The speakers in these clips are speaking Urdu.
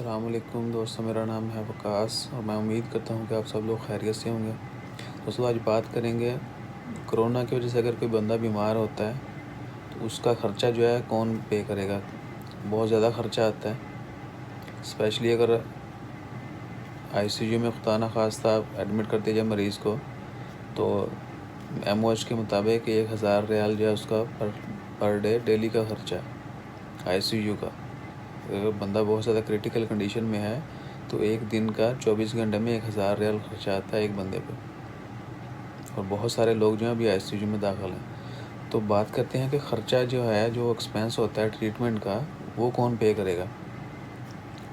السلام علیکم دوستوں، میرا نام ہے وقاص اور میں امید کرتا ہوں کہ آپ سب لوگ خیریت سے ہوں گے۔ دوستوں آج بات کریں گے کرونا کی وجہ سے اگر کوئی بندہ بیمار ہوتا ہے تو اس کا خرچہ جو ہے کون پے کرے گا۔ بہت زیادہ خرچہ آتا ہے، اسپیشلی اگر آئی سی یو میں خدا نخواستہ ایڈمٹ کر دیا جائے مریض کو تو ایم او ایچ کے مطابق 1000 ریال جو ہے اس کا پر ڈے ڈیلی کا خرچہ ہے آئی سی یو کا۔ اگر بندہ بہت زیادہ کریٹیکل کنڈیشن میں ہے تو ایک دن کا 24 گھنٹے میں 1000 ریال خرچہ آتا ہے ایک بندے پہ، اور بہت سارے لوگ جو ہیں ابھی آئی سی یو میں داخل ہیں۔ تو بات کرتے ہیں کہ خرچہ جو ہے، جو ایکسپینس ہوتا ہے ٹریٹمنٹ کا، وہ کون پے کرے گا۔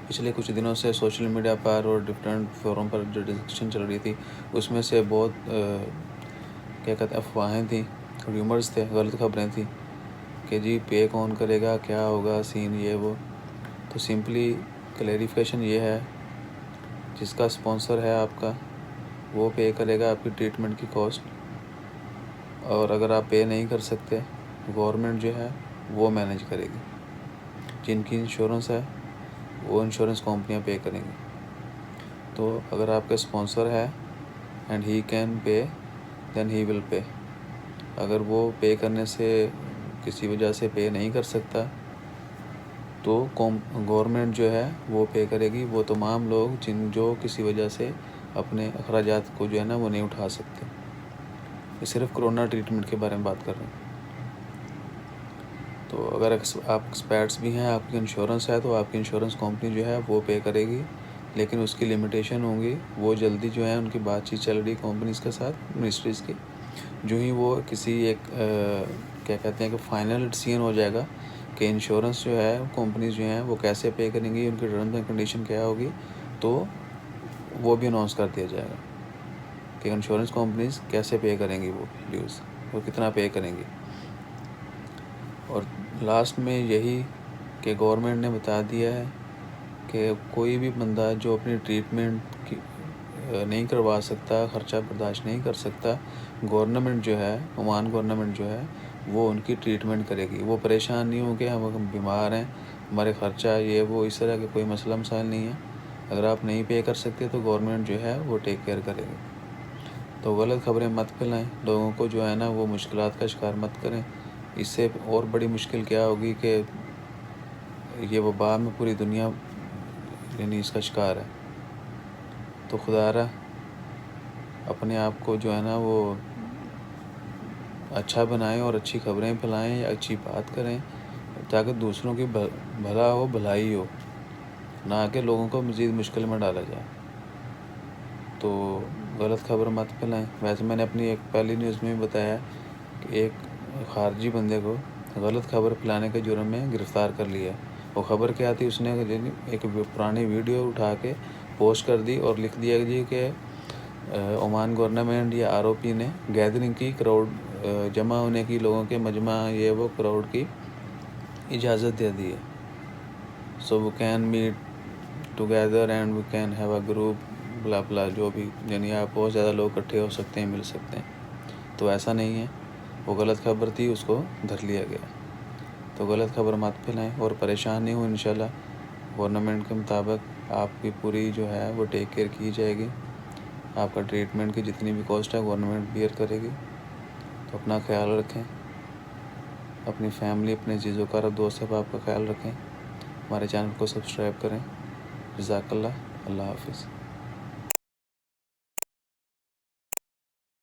پچھلے کچھ دنوں سے سوشل میڈیا پر اور ڈفرینٹ فورم پر جو ڈسکشن چل رہی تھی اس میں سے بہت افواہیں تھیں، ریومرز تھے، غلط خبریں تھیں کہ جی پے کون کرے گا، کیا ہوگا سین یہ وہ۔ تو سمپلی کلیریفیکیشن یہ ہے، جس کا اسپانسر ہے آپ کا وہ پے کرے گا آپ کی ٹریٹمنٹ کی کاسٹ، اور اگر آپ پے نہیں کر سکتے گورنمنٹ جو ہے وہ مینیج کرے گی۔ جن کی انشورنس ہے وہ انشورنس کمپنیاں پے کریں گی۔ تو اگر آپ کا اسپانسر ہے اینڈ ہی کین پے دین ہی ول پے۔ اگر وہ پے کرنے سے کسی وجہ سے پے نہیں کر سکتا تو گورنمنٹ جو ہے وہ پے کرے گی، وہ تمام لوگ جو کسی وجہ سے اپنے اخراجات کو جو ہے نا وہ نہیں اٹھا سکتے۔ یہ صرف کرونا ٹریٹمنٹ کے بارے میں بات کر رہے ہیں۔ تو اگر آپ ایکسپرٹس بھی ہیں، آپ کی انشورنس ہے، تو آپ کی انشورنس کمپنی جو ہے وہ پے کرے گی، لیکن اس کی لمیٹیشن ہوں گی۔ وہ جلدی جو ہے ان کی بات چیت چل رہی کمپنیز کے ساتھ، منسٹریز کی، جو ہی وہ کسی ایک کیا کہتے ہیں کہ فائنل ڈیسیژن ہو جائے گا کہ انشورنس جو ہے، کمپنیز جو ہیں وہ کیسے پے کریں گی، ان کی ٹرمز اینڈ کنڈیشن کیا ہوگی، تو وہ بھی اناؤنس کر دیا جائے گا کہ انشورنس کمپنیز کیسے پے کریں گی، وہ ڈیوز وہ کتنا پے کریں گی۔ اور لاسٹ میں یہی کہ گورنمنٹ نے بتا دیا ہے کہ کوئی بھی بندہ جو اپنی ٹریٹمنٹ نہیں کروا سکتا، خرچہ برداشت نہیں کر سکتا، گورنمنٹ جو ہے، عمان گورنمنٹ جو ہے وہ ان کی ٹریٹمنٹ کرے گی۔ وہ پریشان نہیں ہوں کہ ہم بیمار ہیں، ہمارے خرچہ یہ وہ، اس طرح کے کوئی مسئلہ مسائل نہیں ہے۔ اگر آپ نہیں پے کر سکتے تو گورنمنٹ جو ہے وہ ٹیک کیئر کرے گی۔ تو غلط خبریں مت پھیلائیں، لوگوں کو جو ہے نا وہ مشکلات کا شکار مت کریں۔ اس سے اور بڑی مشکل کیا ہوگی کہ یہ وبا میں پوری دنیا یعنی اس کا شکار ہے۔ تو خدا را اپنے آپ کو جو ہے نا وہ اچھا بنائیں اور اچھی خبریں پھیلائیں، اچھی بات کریں تاکہ دوسروں کی بھلا ہو، بھلائی ہو، نہ کہ لوگوں کو مزید مشکل میں ڈالا جائے۔ تو غلط خبر مت پھیلائیں۔ ویسے میں نے اپنی ایک پہلی نیوز میں بھی بتایا کہ ایک خارجی بندے کو غلط خبر پھیلانے کے جرم میں گرفتار کر لیا۔ وہ خبر کیا تھی، اس نے ایک پرانی ویڈیو اٹھا کے پوسٹ کر دی اور لکھ دیا جی کہ عمان گورنمنٹ یا آر او پی نے گیدرنگ کی، کراؤڈ جمع ہونے کی، لوگوں کے مجمع یہ وہ کراؤڈ کی اجازت دے دی ہے۔ So we can meet together and we can have a group blah blah, جو بھی یعنی آپ بہت زیادہ لوگ اکٹھے ہو سکتے ہیں، مل سکتے ہیں۔ تو ایسا نہیں ہے، وہ غلط خبر تھی، اس کو دھر لیا گیا۔ تو غلط خبر مت پھیلائیں اور پریشان نہیں ہوں۔ انشاءاللہ گورنمنٹ کے مطابق آپ کی پوری جو ہے وہ ٹیک کیئر کی جائے گی۔ آپ کا ٹریٹمنٹ کی جتنی بھی کاسٹ ہے گورنمنٹ بیئر کرے گی۔ تو اپنا خیال رکھیں، اپنی فیملی، اپنے عزیز و اقارب، دوست احباب کا خیال رکھیں۔ ہمارے چینل کو سبسکرائب کریں۔ جزاک اللہ، اللہ حافظ۔